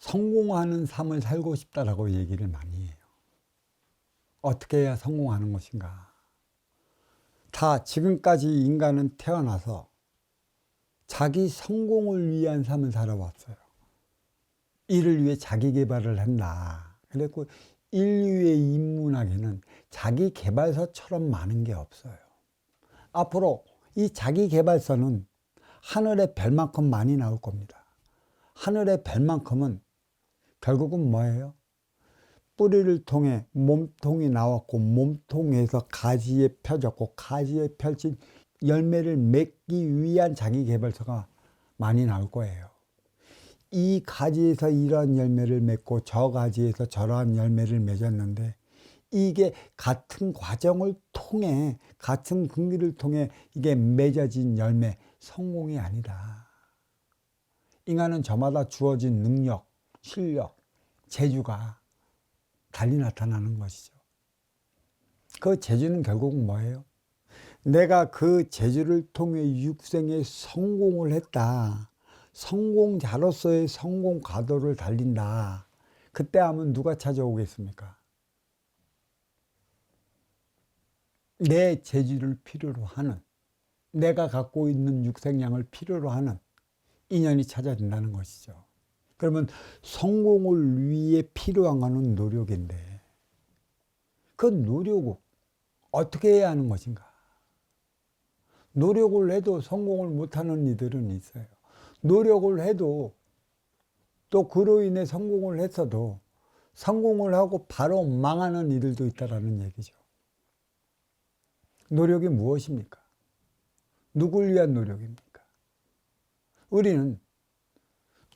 성공하는 삶을 살고 싶다라고 얘기를 많이 해요. 어떻게 해야 성공하는 것인가? 다 지금까지 인간은 태어나서 자기 성공을 위한 삶을 살아왔어요. 이를 위해 자기 개발을 한다. 그래서 인류의 인문학에는 자기 개발서처럼 많은 게 없어요. 앞으로 이 자기 개발서는 하늘의 별만큼 많이 나올 겁니다. 하늘의 별만큼은 결국은 뭐예요? 뿌리를 통해 몸통이 나왔고 몸통에서 가지에 펴졌고 가지에 펼친 열매를 맺기 위한 자기 개발서가 많이 나올 거예요. 이 가지에서 이러한 열매를 맺고 저 가지에서 저러한 열매를 맺었는데 이게 같은 과정을 통해 같은 분기를 통해 이게 맺어진 열매, 성공이 아니다. 인간은 저마다 주어진 능력, 실력, 재주가 달리 나타나는 것이죠. 그 재주는 결국은 뭐예요? 내가 그 재주를 통해 육생에 성공을 했다. 성공자로서의 성공 과도를 달린다. 그때 하면 누가 찾아오겠습니까? 내 재주를 필요로 하는, 내가 갖고 있는 육생량을 필요로 하는 인연이 찾아진다는 것이죠. 그러면 성공을 위해 필요한 것은 노력인데 그 노력을 어떻게 해야 하는 것인가? 노력을 해도 성공을 못하는 이들은 있어요. 노력을 해도 또 그로 인해 성공을 했어도 성공을 하고 바로 망하는 이들도 있다는 얘기죠. 노력이 무엇입니까? 누굴 위한 노력입니까? 우리는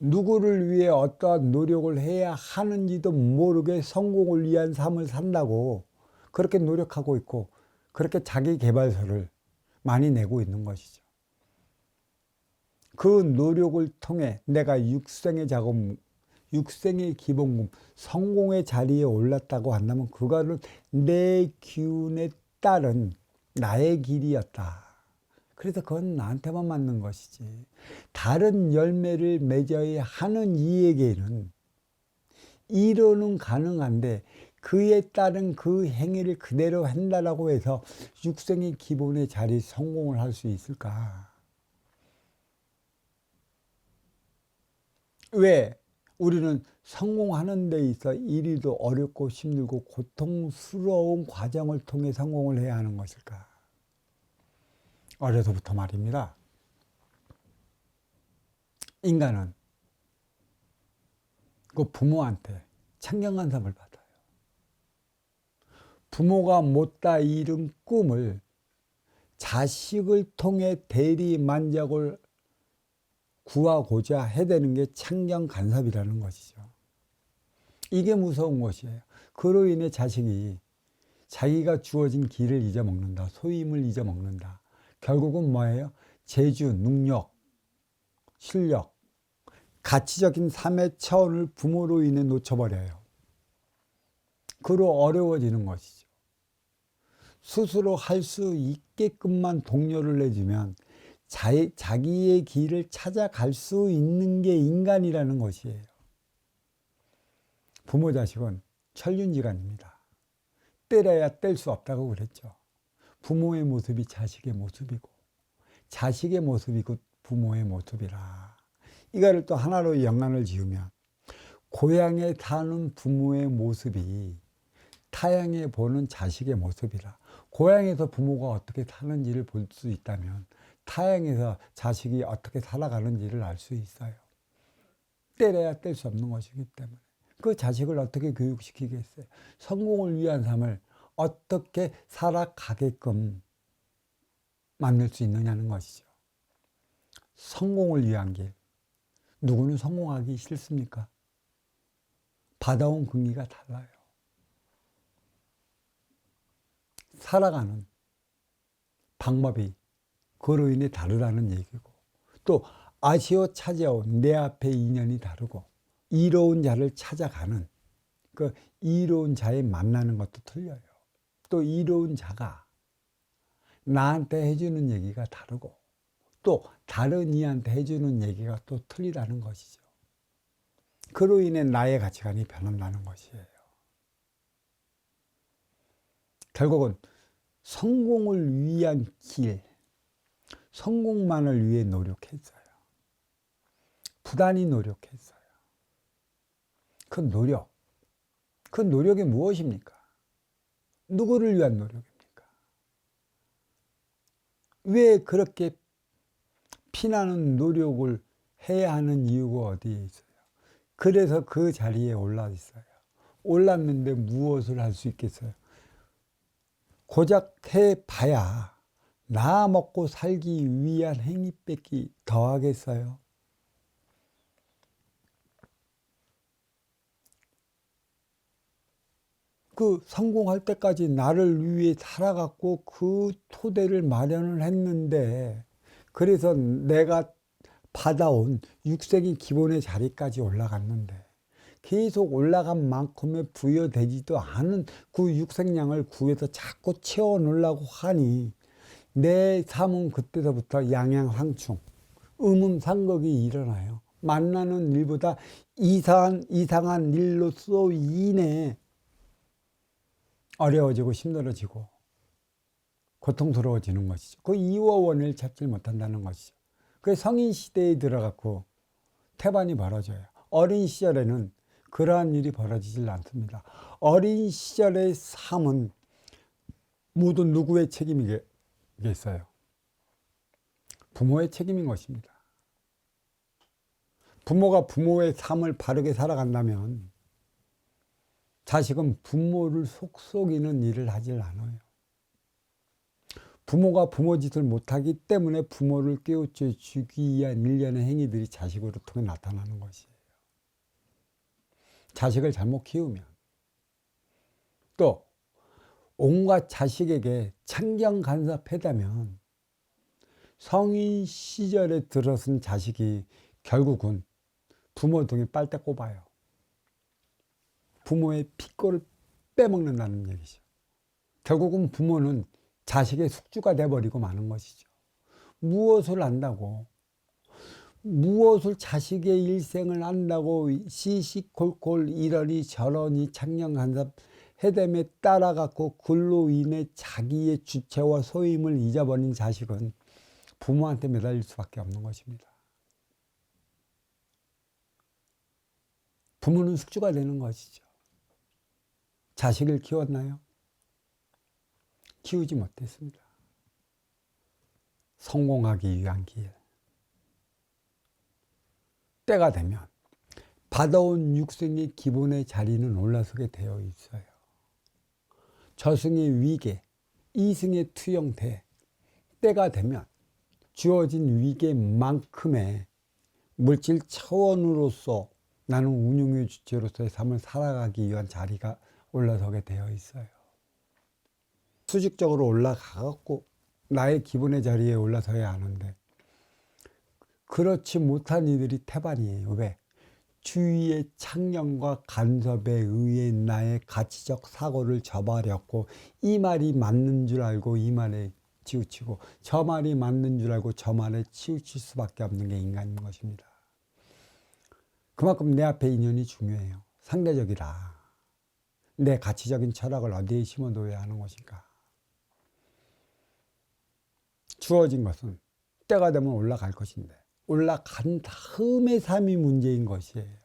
누구를 위해 어떠한 노력을 해야 하는지도 모르게 성공을 위한 삶을 산다고 그렇게 노력하고 있고 그렇게 자기 개발서를 많이 내고 있는 것이죠. 그 노력을 통해 내가 육생의 작업, 육생의 기본금, 성공의 자리에 올랐다고 한다면 그거는 내 기운에 따른 나의 길이었다. 그래서 그건 나한테만 맞는 것이지. 다른 열매를 맺어야 하는 이에게는 이론은 가능한데 그에 따른 그 행위를 그대로 한다라고 해서 육생의 기본의 자리 성공을 할 수 있을까? 왜? 우리는 성공하는 데 있어 이리도 어렵고 힘들고 고통스러운 과정을 통해 성공을 해야 하는 것일까? 어려서부터 말입니다. 인간은 그 부모한테 창경간섭을 받아요. 부모가 못다 이룬 꿈을 자식을 통해 대리 만족을 구하고자 해대는 게 창경간섭이라는 것이죠. 이게 무서운 것이에요. 그로 인해 자식이 자기가 주어진 길을 잊어먹는다. 소임을 잊어먹는다. 결국은 뭐예요? 재주, 능력, 실력, 가치적인 삶의 차원을 부모로 인해 놓쳐버려요. 그로 어려워지는 것이죠. 스스로 할 수 있게끔만 독려를 해주면 자기의 길을 찾아갈 수 있는 게 인간이라는 것이에요. 부모 자식은 천륜지간입니다. 때려야 뗄 수 없다고 그랬죠. 부모의 모습이 자식의 모습이고 자식의 모습이 곧 부모의 모습이라. 이거를 또 하나로 연관을 지으면 고향에 사는 부모의 모습이 타향에 보는 자식의 모습이라. 고향에서 부모가 어떻게 사는지를 볼 수 있다면 타향에서 자식이 어떻게 살아가는지를 알 수 있어요. 때려야 뗄 수 없는 것이기 때문에. 그 자식을 어떻게 교육시키겠어요? 성공을 위한 삶을 어떻게 살아가게끔 만들 수 있느냐는 것이죠. 성공을 위한 길. 누구는 성공하기 싫습니까? 받아온 긍기가 달라요. 살아가는 방법이 그로 인해 다르다는 얘기고 또 아쉬워 찾아온 내 앞에 인연이 다르고 이로운 자를 찾아가는 그 이로운 자에 만나는 것도 틀려요. 또 이로운 자가 나한테 해주는 얘기가 다르고 또 다른 이한테 해주는 얘기가 또 틀리다는 것이죠. 그로 인해 나의 가치관이 변한다는 것이에요. 결국은 성공을 위한 길, 성공만을 위해 노력했어요. 부단히 노력했어요. 그 노력이 무엇입니까? 누구를 위한 노력입니까? 왜 그렇게 피나는 노력을 해야 하는 이유가 어디에 있어요? 그래서 그 자리에 올라 있어요. 올랐는데 무엇을 할 수 있겠어요? 고작 해봐야 나 먹고 살기 위한 행위밖에 더 하겠어요? 그 성공할 때까지 나를 위해 살아갔고 그 토대를 마련을 했는데, 그래서 내가 받아온 육생의 기본의 자리까지 올라갔는데 계속 올라간 만큼의 부여되지도 않은 그 육생량을 구해서 자꾸 채워 놓으려고 하니 내 삶은 그때서부터 양양상충, 음음상극이 일어나요. 만나는 일보다 이상한 일로서 인해 어려워지고 힘들어지고 고통스러워지는 것이죠. 그 이유와 원인을 찾지 못한다는 것이죠. 그 성인 시대에 들어갔고 태반이 벌어져요. 어린 시절에는 그러한 일이 벌어지질 않습니다. 어린 시절의 삶은 모두 누구의 책임이겠어요? 부모의 책임인 것입니다. 부모가 부모의 삶을 바르게 살아간다면 자식은 부모를 속썩이는 일을 하질 않아요. 부모가 부모 짓을 못하기 때문에 부모를 깨우쳐 주기 위한 일련의 행위들이 자식으로 통해 나타나는 것이에요. 자식을 잘못 키우면 또 온갖 자식에게 창경간섭하다면 성인 시절에 들어선 자식이 결국은 부모 등에 빨대 꼽아요. 부모의 피꼴을 빼먹는다는 얘기죠. 결국은 부모는 자식의 숙주가 돼버리고 마는 것이죠. 무엇을 안다고, 무엇을 자식의 일생을 안다고 시시콜콜 이러니 저러니 창녕간섭 해됨에 따라갖고 그로 인해 자기의 주체와 소임을 잊어버린 자식은 부모한테 매달릴 수밖에 없는 것입니다. 부모는 숙주가 되는 것이죠. 자식을 키웠나요? 키우지 못했습니다. 성공하기 위한 길. 때가 되면 받아온 육생의 기본의 자리는 올라서게 되어 있어요. 저승의 위계, 이승의 투영태. 때가 되면 주어진 위계만큼의 물질 차원으로서 나는 운용의 주체로서의 삶을 살아가기 위한 자리가 올라서게 되어 있어요. 수직적으로 올라가갖고 나의 기본의 자리에 올라서야 하는데 그렇지 못한 이들이 태반이에요. 왜? 주위의 창령과 간섭에 의해 나의 가치적 사고를 저버렸고 이 말이 맞는 줄 알고 이 말에 치우치고 저 말이 맞는 줄 알고 저 말에 치우칠 수밖에 없는 게 인간인 것입니다. 그만큼 내 앞에 인연이 중요해요. 상대적이다. 내 가치적인 철학을 어디에 심어둬야 하는 것인가. 주어진 것은 때가 되면 올라갈 것인데 올라간 다음의 삶이 문제인 것이에요.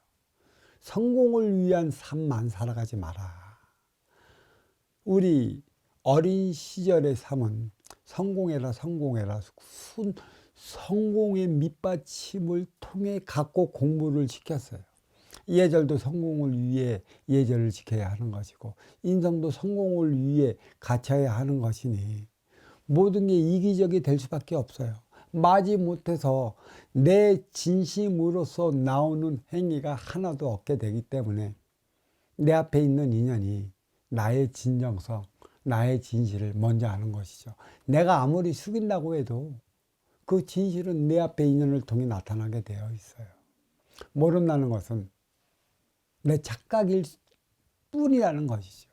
성공을 위한 삶만 살아가지 마라. 우리 어린 시절의 삶은 성공해라 성공의 밑받침을 통해 갖고 공부를 시켰어요. 예절도 성공을 위해 예절을 지켜야 하는 것이고 인성도 성공을 위해 갖춰야 하는 것이니 모든 게 이기적이 될 수밖에 없어요. 마지 못해서 내 진심으로서 나오는 행위가 하나도 없게 되기 때문에 내 앞에 있는 인연이 나의 진정성, 나의 진실을 먼저 아는 것이죠. 내가 아무리 숙인다고 해도 그 진실은 내 앞에 인연을 통해 나타나게 되어 있어요. 모른다는 것은 내 착각일 뿐이라는 것이죠.